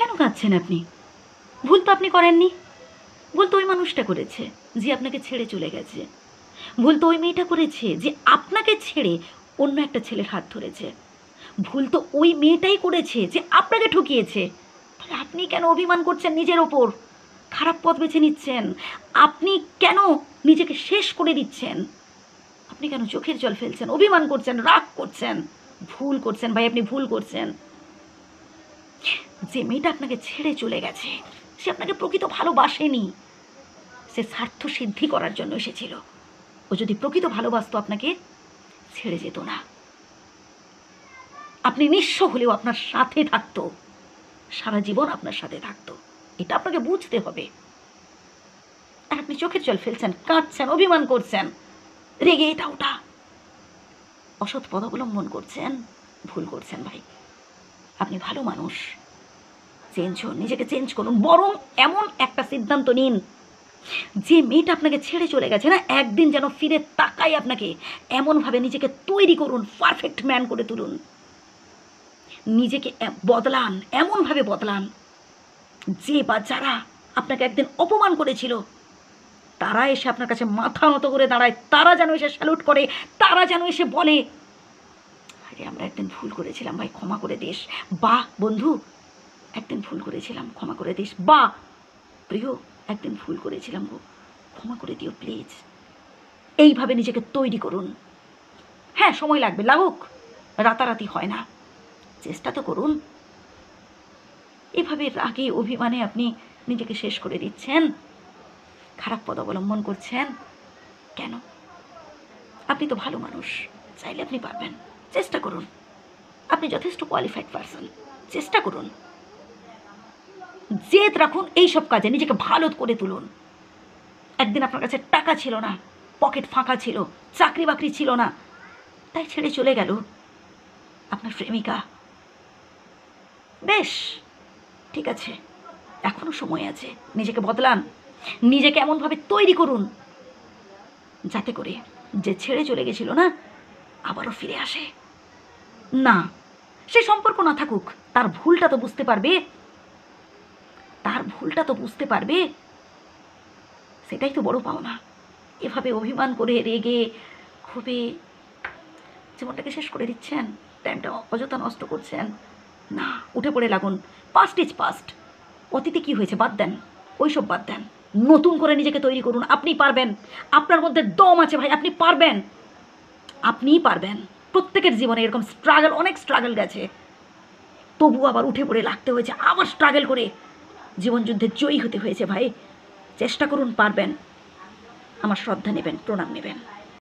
কেন কাঁদছেন আপনি? ভুল তো আপনি করেননি। ভুল তো ওই মানুষটা করেছে যে আপনাকে ছেড়ে চলে গেছে। ভুল তো ওই মেয়েটা করেছে যে আপনাকে ছেড়ে অন্য একটা ছেলের হাত ধরেছে। ভুল তো ওই মেয়েটাই করেছে যে আপনাকে ঠকিয়েছে। তাহলে আপনি কেন অভিমান করছেন নিজের ওপর? খারাপ পথ বেছে নিচ্ছেন? আপনি কেন নিজেকে শেষ করে দিচ্ছেন? আপনি কেন চোখের জল ফেলছেন, অভিমান করছেন, রাগ করছেন? ভুল করছেন ভাই, আপনি ভুল করছেন। যে মেয়েটা আপনাকে ছেড়ে চলে গেছে সে আপনাকে প্রকৃত ভালোবাসেনি, সে স্বার্থ সিদ্ধি করার জন্য এসেছিল। ও যদি প্রকৃত ভালোবাসতো আপনাকে ছেড়ে যেত না। আপনি নিঃস্ব হলেও আপনার সাথে থাকতো, সারা জীবন আপনার সাথে থাকতো। এটা আপনাকে বুঝতে হবে। আর আপনি চোখের জল ফেলছেন, কাঁদছেন, অভিমান করছেন, রেগে এটা ওটা অসৎ পথ অবলম্বন করছেন। ভুল করছেন ভাই। আপনি ভালো মানুষ, চেঞ্জ হন, নিজেকে চেঞ্জ করুন। বরং এমন একটা সিদ্ধান্ত নিন, যে মেয়েটা আপনাকে ছেড়ে চলে গেছে না, একদিন যেন ফিরে তাকায় আপনাকে। এমনভাবে নিজেকে তৈরি করুন, পারফেক্ট ম্যান করে তুলুন। নিজেকে বদলান, এমনভাবে বদলান যে বা যারা আপনাকে একদিন অপমান করেছিল তারা এসে আপনার কাছে মাথা নত করে দাঁড়ায়, তারা যেন এসে স্যালুট করে, তারা যেন এসে বলে, আরে আমরা একদিন ভুল করেছিলাম ভাই, ক্ষমা করে দিস। বা বন্ধু, একদিন ভুল করেছিলাম, ক্ষমা করে দিস। বা প্রিয়, একদিন ভুল করেছিলাম গো, ক্ষমা করে দিও প্লিজ। এইভাবে নিজেকে তৈরি করুন। হ্যাঁ, সময় লাগবে, লাগুক, রাতারাতি হয় না, চেষ্টা তো করুন। এভাবে রাগে অভিমানে আপনি নিজেকে শেষ করে দিচ্ছেন, খারাপ পথ অবলম্বন করছেন কেন? আপনি তো ভালো মানুষ, চাইলে আপনি পারবেন। চেষ্টা করুন। আপনি যথেষ্ট কোয়ালিফাইড পারসন, চেষ্টা করুন। জেদ রাখুন এইসব কাজে, নিজেকে ভালো করে তুলুন। একদিন আপনার কাছে টাকা ছিল না, পকেট ফাঁকা ছিল, চাকরি বাকরি ছিল না, তাই ছেড়ে চলে গেল আপনার প্রেমিকা। বেশ, ঠিক আছে, এখনো সময় আছে। নিজেকে বদলান, নিজেকে এমনভাবে তৈরি করুন যাতে করে যে ছেড়ে চলে গেছিল না আবারও ফিরে আসে। না, সে সম্পর্ক না থাকুক, তার ভুলটা তো বুঝতে পারবে, তার ভুলটা তো বুঝতে পারবে, সেটাই তো বড় পাওনা। এভাবে অভিমান করে রেগে ক্ষোভে জীবনটাকে শেষ করে দিচ্ছেন, টাইমটা অযথা নষ্ট করছেন। না, উঠে পড়ে লাগুন। Past is past. অতীতে কি হয়েছে বাদ দেন, ওইসব বাদ দেন। নতুন করে নিজেকে তৈরি করুন। আপনি পারবেন, আপনার মধ্যে দম আছে ভাই, আপনি পারবেন, আপনিই পারবেন। প্রত্যেকের জীবনে এরকম স্ট্রাগল, অনেক স্ট্রাগল গেছে, তবু আবার উঠে পড়ে লাগতে হয়েছে, আবার স্ট্রাগল করে জীবন যুদ্ধে জয়ী হতে হয়েছে ভাই। চেষ্টা করুন, পারবেন। আমার শ্রদ্ধা নেবেন, প্রণাম নেবেন।